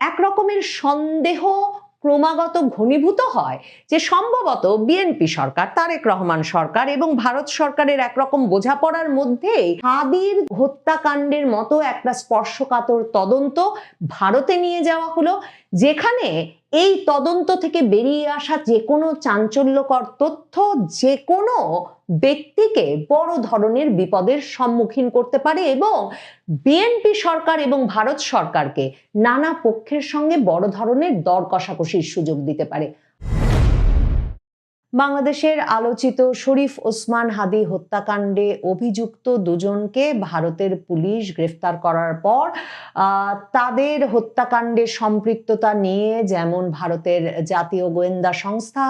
এক রকমের সন্দেহ ক্রমাগত ঘনীভূত হয় যে সম্ভবত বিএনপি সরকার, তারেক রহমান সরকার এবং ভারত সরকারের একরকম বোঝাপড়ার মধ্যেই হাদির হত্যাকাণ্ডের মতো একটা স্পর্শকাতর তদন্ত ভারতে নিয়ে যাওয়া হলো, যেখানে এই তদন্ত থেকে বেরিয়ে আসা যে কোনো চাঞ্চল্যকর তথ্য যে কোনো ব্যক্তিকে বড় ধরনের বিপদের সম্মুখীন করতে পারে এবং বিএনপি সরকার এবং ভারত সরকারকে নানা পক্ষের সঙ্গে বড় ধরনের দর কষাকষির সুযোগ দিতে পারে। বাংলাদেশের আলোচিত শরীফ ওসমান হাদি হত্যাকাণ্ডে অভিযুক্ত দুজনকে ভারতের পুলিশ গ্রেফতার করার পর তাদের হত্যাকাণ্ডে সম্পৃক্ততা নিয়ে যেমন ভারতের জাতীয় গোয়েন্দা সংস্থা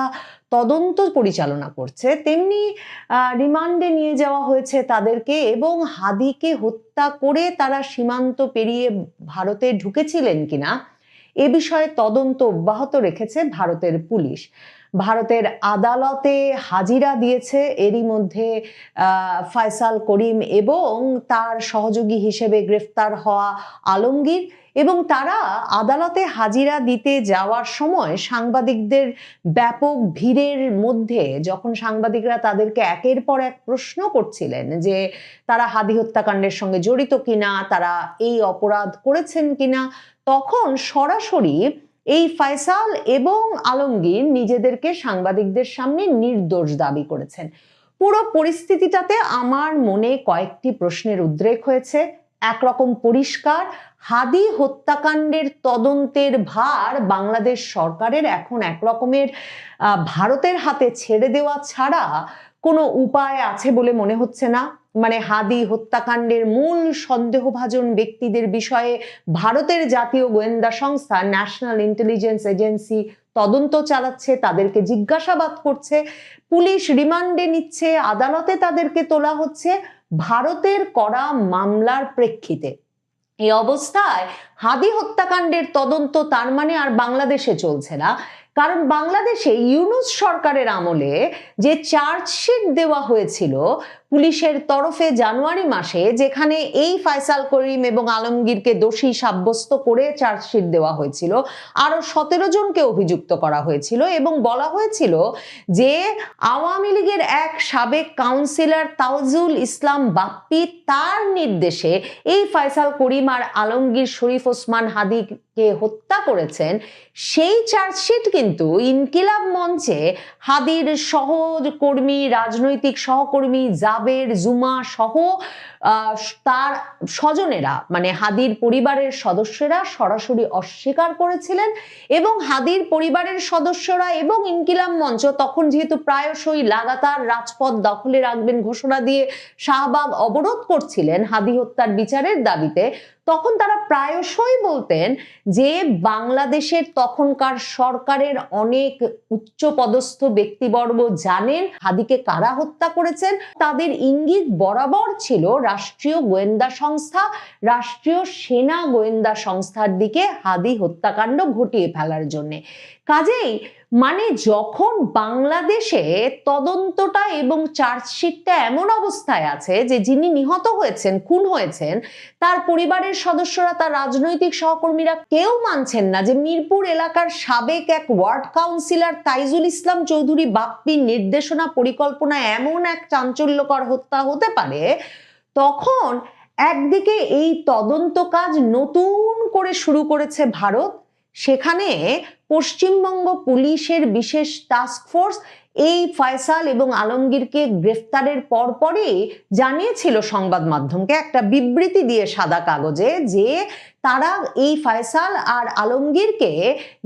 তদন্ত পরিচালনা করছে, তেমনি রিমান্ডে নিয়ে যাওয়া হয়েছে তাদেরকে এবং হাদিকে হত্যা করে তারা সীমান্ত পেরিয়ে ভারতে ঢুকেছিলেন কিনা এ বিষয়ে তদন্ত অব্যাহত রেখেছে ভারতের পুলিশ। ভারতের আদালতে হাজিরা দিয়েছে এরই মধ্যে ফয়সাল করিম এবং তার সহযোগী হিসেবে গ্রেফতার হওয়া আলমগীর, এবং তারা আদালতে হাজিরা দিতে যাওয়ার সময় সাংবাদিকদের ব্যাপক ভিড়ের মধ্যে যখন সাংবাদিকরা তাদেরকে একের পর এক প্রশ্ন করছিলেন যে তারা হাদি হত্যাকাণ্ডের সঙ্গে জড়িত কিনা, তারা এই অপরাধ করেছেন কিনা, তখন সরাসরি এই ফয়সাল এবং আলমগীর নিজেদেরকে সাংবাদিকদের সামনে নির্দোষ দাবি করেছেন। পুরো পরিস্থিতিটাতে আমার মনে কয়েকটি প্রশ্নের উদ্রেক হয়েছে। একরকম পরিষ্কার, হাদি হত্যাকাণ্ডের তদন্তের ভার বাংলাদেশ সরকারের এখন একরকমের ভারতের হাতে ছেড়ে দেওয়া ছাড়া কোনো উপায় আছে বলে মনে হচ্ছে না। মানে হাদি হত্যাকাণ্ডের মূল সন্দেহভাজন ব্যক্তিদের বিষয়ে ভারতের জাতীয় গোয়েন্দা সংস্থা ন্যাশনাল ইন্টেলিজেন্স এজেন্সি তদন্ত চালাচ্ছে, তাদেরকে জিজ্ঞাসাবাদ করছে, পুলিশ রিমান্ডে নিচ্ছে, আদালতে তাদেরকে তোলা হচ্ছে ভারতের করা মামলার প্রেক্ষিতে। এই অবস্থায় হাদি হত্যাকাণ্ডের তদন্ত তার মানে আর বাংলাদেশে চলছে না, কারণ বাংলাদেশে ইউনূস সরকারের আমলে যে চার্জশিট দেওয়া হয়েছিল পুলিশের তরফে জানুয়ারি মাসে, যেখানে এই ফয়সাল করিম এবং আলমগীরকে দোষী সাব্যস্ত করে চার্জশিট দেওয়া হয়েছিল, আরো 17 জনকে অভিযুক্ত করা হয়েছিল এবং বলা হয়েছিল যে আওয়ামী লীগের এক সাবেক কাউন্সিলর তাওজুল ইসলাম বাপ্পি তার নির্দেশে এই ফয়সাল করিম আর আলমগীর শরীফ ওসমান হাদিকে হত্যা করেছেন। সেই চার্জশিট কিন্তু ইনকিলাব মঞ্চে হাদির সহকর্মী, রাজনৈতিক সহকর্মী জাবের, জুমা সহ তার স্বজনেরা মানে হাদির পরিবারের সদস্যরা সরাসরি অস্বীকার করেছিলেন এবং হাদির পরিবারের সদস্যরা এবং ইনকিলাব মঞ্চ তখন যেহেতু প্রায়শই লাগাতার রাজপথ দখলে রাখবেন ঘোষণা দিয়ে শাহবাগ অবরোধ করছিলেন হাদি হত্যার বিচারের দাবিতে, তখন তারা প্রায়শই বলতেন যে বাংলাদেশের তখনকার সরকারের অনেক উচ্চপদস্থ ব্যক্তিবর্গ জানেন হাদিকে কারা হত্যা করেছেন। তাদের ইঙ্গিত বরাবর ছিল রাষ্ট্রীয় গোয়েন্দা সংস্থা, রাষ্ট্রীয় সেনা গোয়েন্দা সংস্থার দিকে হাদি হত্যাকাণ্ড ঘটিয়ে ফেলার জন্য। কাজেই মানে যখন বাংলাদেশে তদন্তটা এবং চার্জশিটটা এমন অবস্থায় আছে যে যিনি নিহত হয়েছেন, খুন হয়েছেন, তার পরিবারের সদস্যরা, তার রাজনৈতিক সহকর্মীরা কেউ মানছেন না যে মিরপুর এলাকার সাবেক এক ওয়ার্ড কাউন্সিলর তাইজুল ইসলাম চৌধুরী বাপ্পির নির্দেশনা পরিকল্পনায় এমন এক চাঞ্চল্যকর হত্যা হতে পারে, তখন একদিকে এই তদন্ত কাজ নতুন করে শুরু করেছে ভারত, সেখানে পশ্চিমবঙ্গ পুলিশের বিশেষ টাস্ক ফোর্স এই ফয়সাল এবং আলমগীরকে গ্রেফতারের পরপরই জানিয়েছিল সংবাদ মাধ্যমকে একটা বিবৃতি দিয়ে সাদা কাগজে যে তারা এই ফয়সাল আর আলমগীরকে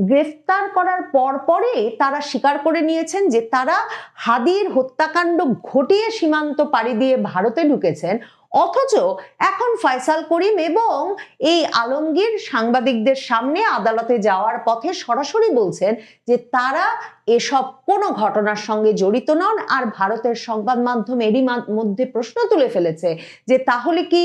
গ্রেফতার করার পরপরই তারা স্বীকার করে নিয়েছেন যে তারা হাদির হত্যাকাণ্ড ঘটিয়ে সীমান্ত পাড়ি দিয়ে ভারতে ঢুকেছেন। অথচ এখন ফয়সাল করিম এবং এই আলমগীর সাংবাদিকদের সামনে আদালতে যাওয়ার পথে সরাসরি বলছেন যে তারা এসব কোনো ঘটনার সঙ্গে জড়িত নন। আর ভারতের সংবাদ মাধ্যম এরই মধ্যে প্রশ্ন তুলে ফেলেছে যে তাহলে কি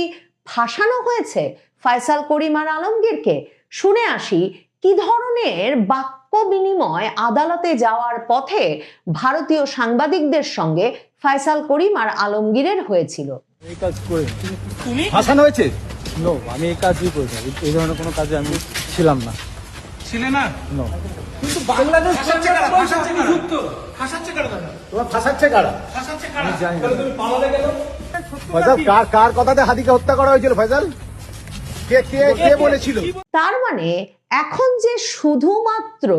ফাঁসানো হয়েছে ফয়সাল করিম আর আলমগীরকে? শুনে আসি কি ধরনের বাক্য বিনিময় আদালতে যাওয়ার পথে ভারতীয় সাংবাদিকদের সঙ্গে ফয়সাল করিম আর আলমগীরের হয়েছিল। এই কাজ করে তুমি ফাঁসানো হয়েছে? নো, আমি এই কাজই করি, এই ধরনের কোনো কাজে আমি ছিলাম না। ছিলে না? No. কিন্তু বাংলাদেশ ফাঁসাচ্ছে কারা? ফাঁসাচ্ছে কি যুদ্ধ? ফাঁসাচ্ছে কারা দাদা? তোমার ফাঁসাচ্ছে কারা? ফাঁসাচ্ছে কারা? আমি জানি না। তাহলে তুমি পালালে কেন? ফয়সাল কার কথাতে হাদিকে হত্যা করা হয়েছিল ফয়সাল? কে কে কে বলেছিল? তার মানে এখন যে শুধুমাত্র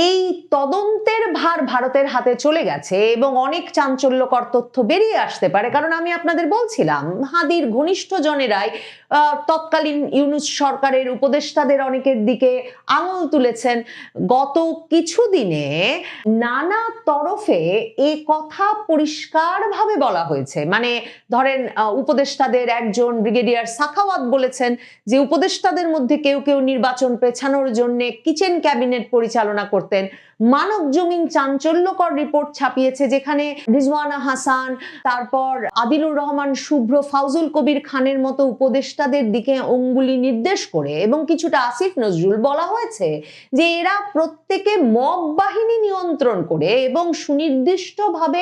এই তদন্তের ভার ভারতের হাতে চলে গেছে এবং অনেক চাঞ্চল্যকর তথ্য বেরিয়ে আসতে পারে, কারণ আমি আপনাদের বলছিলাম হাদির ঘনিষ্ঠ জনেরাই তৎকালীন ইউনূস সরকারের উপদেষ্টাদের অনেকের দিকে আঙুল তুলেছেন। গত কিছুদিনে নানা তরফে এ কথা পরিষ্কারভাবে বলা হয়েছে। মানে ধরেন উপদেষ্টাদের একজন ব্রিগেডিয়ার সাখাওয়াত বলেছেন যে উপদেষ্টাদের মধ্যে কেউ কেউ নির্বাচন পেছানোর জন্য কিচেন ক্যাবিনেট পরিচালনা করতেন। মানব জমিন চাঞ্চল্যকর রিপোর্ট ছাপিয়েছে যেখানে রিজওয়ানা হাসান, তারপর আদিলুর রহমান শুভ্র, ফাউজুল কবির খানের মতো উপদেষ্টাদের দিকে অঙ্গুলি নির্দেশ করে এবং কিছুটা আসিফ নজরুল বলা হয়েছে যে এরা প্রত্যেকে মব বাহিনী নিয়ন্ত্রণ করে এবং সুনির্দিষ্টভাবে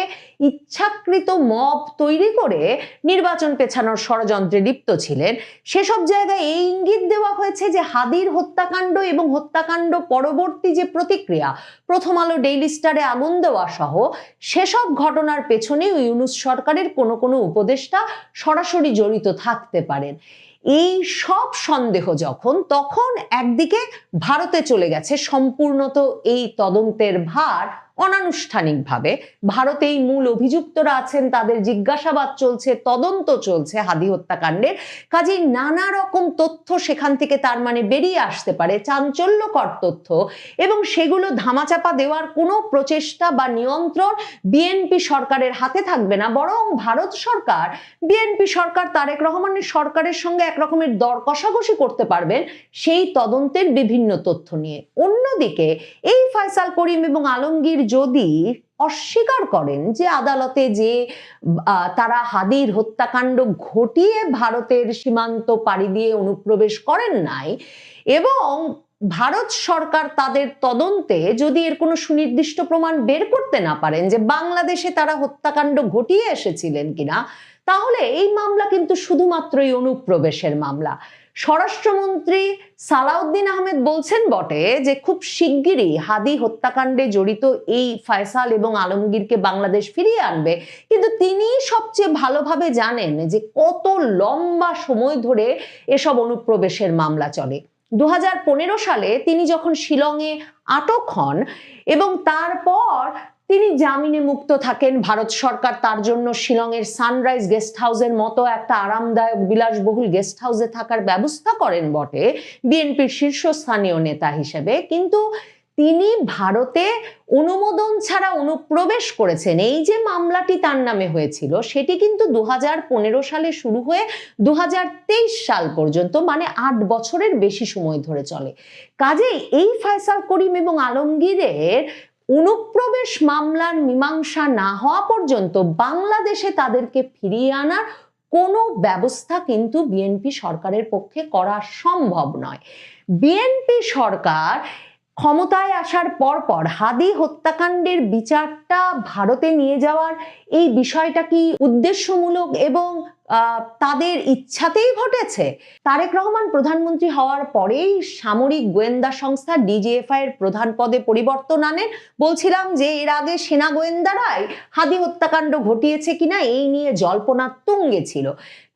ইচ্ছাকৃত মব তৈরি করে নির্বাচন পেছানোর ষড়যন্ত্রে লিপ্ত ছিলেন। সেসব জায়গায় এই ইঙ্গিত দেওয়া হয়েছে যে হাদির হত্যাকাণ্ড এবং হত্যাকাণ্ড পরবর্তী যে প্রতিক্রিয়া, প্রথম আলো, ডেইলি স্টারে আগুন দেওয়া সহ সেসব ঘটনার পেছনে ইউনূস সরকারের কোনো কোনো উপদেষ্টা সরাসরি জড়িত থাকতে পারেন। এই সব সন্দেহ তখন একদিকে ভারতে চলে গেছে সম্পূর্ণত এই তদন্তের ভার অনানুষ্ঠানিকভাবে। ভারতেই মূল অভিযুক্তরা আছেন, তাদের জিজ্ঞাসাবাদ চলছে, তদন্ত চলছে হাদি হত্যাকাণ্ডের। কাজেই নানা রকম তথ্য সেখান থেকে তার মানে বেরিয়ে আসতে পারে, চাঞ্চল্যকর তথ্য, এবং সেগুলো ধামাচাপা দেওয়ার কোনো প্রচেষ্টা বা নিয়ন্ত্রণ বিএনপি সরকারের হাতে থাকবে না, বরং ভারত সরকার বিএনপি সরকার তারেক রহমানের সরকারের সঙ্গে এক রকমের দর কষাকষি করতে পারবেন সেই তদন্তের বিভিন্ন তথ্য নিয়ে। অন্যদিকে এই ফয়সাল করিম এবং আলমগীর যদি অস্বীকার করেন যে আদালতে যে তারা হাদির হত্যাকাণ্ড ঘটিয়ে ভারতের সীমান্ত পাড়ি দিয়ে অনুপ্রবেশ করেন নাই, এবং ভারত সরকার তাদের তদন্তে যদি এর কোনো সুনির্দিষ্ট প্রমাণ বের করতে না পারেন যে বাংলাদেশে তারা হত্যাকাণ্ড ঘটিয়ে এসেছিলেন কিনা, তাহলে এই মামলা কিন্তু শুধুমাত্রই অনুপ্রবেশের মামলা। স্বরাষ্ট্রমন্ত্রী সালাউদ্দিন আহমেদ বলছেন বটে যে খুব শিগগিরই হাদি হত্যাকাণ্ডে জড়িত এই ফয়সাল এবং আলমগীরকে বাংলাদেশ ফিরিয়ে আনবে, কিন্তু তিনি সবচেয়ে ভালোভাবে জানেন যে কত লম্বা সময় ধরে এসব অনুপ্রবেশের মামলা চলে। 2015 সালে তিনি যখন শিলংয়ে আটক হন এবং তারপর তিনি জামিনে মুক্ত থাকেন, ভারত সরকার তার জন্য শিলংয়ের সানরাইজ গেস্ট হাউসের মতো একটা আরামদায়ক বিলাসবহুল গেস্ট হাউসে থাকার ব্যবস্থা করেন বটে বিএনপির শীর্ষস্থানীয় নেতা হিসেবে, কিন্তু তিনি ভারতে অনুমোদন ছাড়া অনুপ্রবেশ করেছেন। এই যে মামলাটি তার নামে হয়েছিল সেটি কিন্তু 2015 সালে শুরু হয়ে 2023 সাল পর্যন্ত, মানে 8 বছরের বেশি সময় ধরে চলে। কাজেই এই ফয়সাল করিম এবং আলমগীরের অনুপ্রবেশ মামলার মীমাংসা না হওয়া পর্যন্ত বাংলাদেশে তাদেরকে ফিরিয়ে আনার কোনো ব্যবস্থা কিন্তু বিএনপি সরকারের পক্ষে করা সম্ভব নয়। বিএনপি সরকার ক্ষমতায় আসার পরপর হাদি হত্যাকাণ্ডের বিচারটা ভারতে নিয়ে যাওয়ার এই বিষয়টা কি উদ্দেশ্যমূলক এবং তাদের ইচ্ছাতেই ঘটেছে? তারেক রহমান প্রধানমন্ত্রী হওয়ার পরেই সামরিক গোয়েন্দা সংস্থা ডিজিএফআই এর প্রধান পদে পরিবর্তন আনেন। বলছিলাম যে এর আগে সেনা গোয়েন্দারাই হাদি হত্যাকাণ্ড ঘটিয়েছে কিনা এই নিয়ে জল্পনা তুঙ্গে ছিল।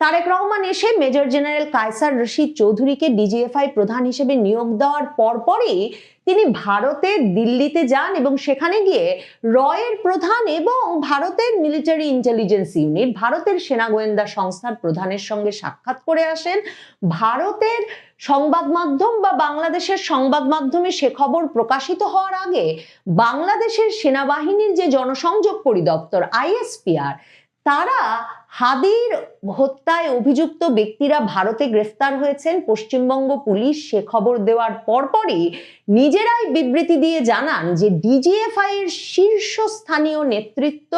তারেক রহমান এসে মেজর জেনারেল কায়সার রশিদ চৌধুরীকে ডিজিএফআই প্রধান হিসেবে নিয়োগ দেওয়ার পরপরই তিনি ভারতে দিল্লিতে যান এবং সেখানে গিয়ে রয়ের প্রধান এবং ভারতের মিলিটারি ইন্টেলিজেন্স ইউনিট, ভারতের সেনা গোয়েন্দা সংস্থার প্রধানের সঙ্গে সাক্ষাৎ করে আসেন। ভারতের সংবাদ মাধ্যম বা বাংলাদেশের সংবাদ মাধ্যমে সে খবর প্রকাশিত হওয়ার আগে বাংলাদেশের সেনাবাহিনীর যে জনসংযোগ পরিদপ্তর আইএসপিআর, তারা হাদির হত্যায় অভিযুক্ত ব্যক্তিরা ভারতে গ্রেফতার হয়েছেন, পশ্চিমবঙ্গ পুলিশ সে খবর দেওয়ার পরপরই নিজেরাই বিবৃতি দিয়ে জানান যে ডিজিএফআই এর শীর্ষস্থানীয় নেতৃত্ব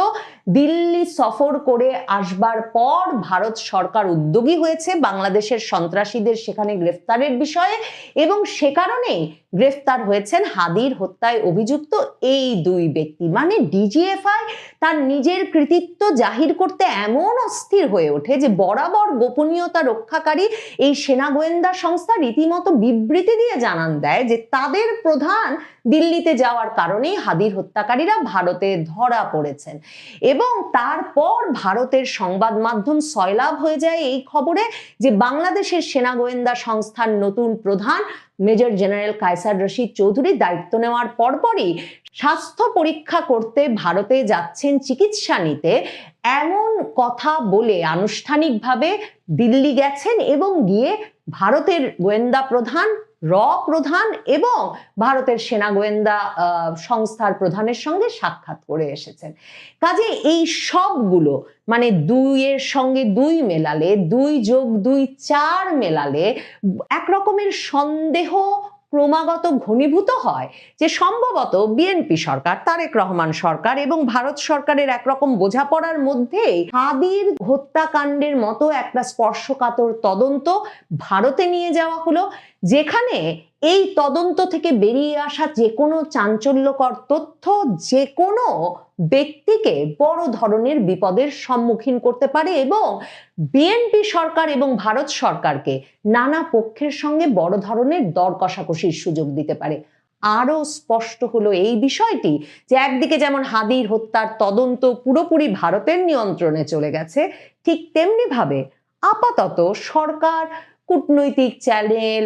দিল্লি সফর করে আসবার পর ভারত সরকার উদ্যোগী হয়েছে বাংলাদেশের সন্ত্রাসীদের সেখানে গ্রেফতারের বিষয়ে, এবং সে কারণেই গ্রেফতার হয়েছেন হাদির হত্যায় অভিযুক্ত এই দুই ব্যক্তি। মানে ডিজিএফআই তার নিজের কৃতিত্ব জাহির করতে এমন অস্থির হয়ে ওঠে যে বরাবর গোপনীয়তা রক্ষাকারী এই সেনা গোয়েন্দা সংস্থা রীতিমতো বিবৃতি দিয়ে জানান দেয় যে তাদের প্রধান দিল্লিতে যাওয়ার কারণেই হাদির হত্যাকারীরা ভারতে ধরা পড়েছেন। এবং তারপর ভারতের সংবাদ মাধ্যম সয়লাভ হয়ে যায় এই খবরে যে বাংলাদেশের সেনা গোয়েন্দা সংস্থার নতুন প্রধান মেজর জেনারেল কায়সার রশিদ চৌধুরী দায়িত্ব নেওয়ার পরপরই স্বাস্থ্য পরীক্ষা করতে ভারতে যাচ্ছেন চিকিৎসা নিতে এমন কথা বলে আনুষ্ঠানিকভাবে দিল্লি গেছেন এবং গিয়ে ভারতের গোয়েন্দা প্রধান প্রধান এবং ভারতের সেনা গোয়েন্দা সংস্থার প্রধানের সঙ্গে সাক্ষাৎ করে এসেছেন। কাজে এই সবগুলো মানে 2-এর সঙ্গে 2 মেলালে 2+2=4 মেলালে এক রকমের সন্দেহ ক্রমাগত ঘনীভূত হয় যে সম্ভবত বিএনপি সরকার, তারেক রহমান সরকার এবং ভারত সরকারের একরকম বোঝাপড়ার মধ্যে হাদির হত্যাকাণ্ডের মতো একটা স্পর্শকাতর তদন্ত ভারতে নিয়ে যাওয়া হলো, যেখানে এই তদন্ত থেকে বেরিয়ে আসা যে কোনো চাঞ্চল্যকর তথ্য যে কোনো ব্যক্তিকে বড় ধরনের বিপদের সম্মুখীন করতে পারে এবং বিএনপি সরকার এবং ভারত সরকারকে নানা পক্ষের সঙ্গে বড় ধরনের দর কষাকষির সুযোগ দিতে পারে। আরো স্পষ্ট হলো এই বিষয়টি যে একদিকে যেমন হাদির হত্যার তদন্ত পুরোপুরি ভারতের নিয়ন্ত্রণে চলে গেছে, ঠিক তেমনি ভাবে আপাতত সরকার কূটনৈতিক চ্যানেল,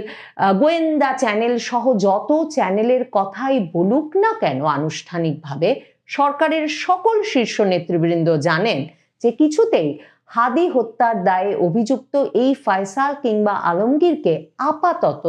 গোয়েন্দা চ্যানেল সহ যত চ্যানেলের কথাই বলুক না কেন আনুষ্ঠানিকভাবে, সরকারের সকল শীর্ষ নেতৃবৃন্দ জানেন যে কিছুতেই হাদি হত্যার দায়ে অভিযুক্ত এই ফয়সাল কিংবা আলমগীরকে আপাতত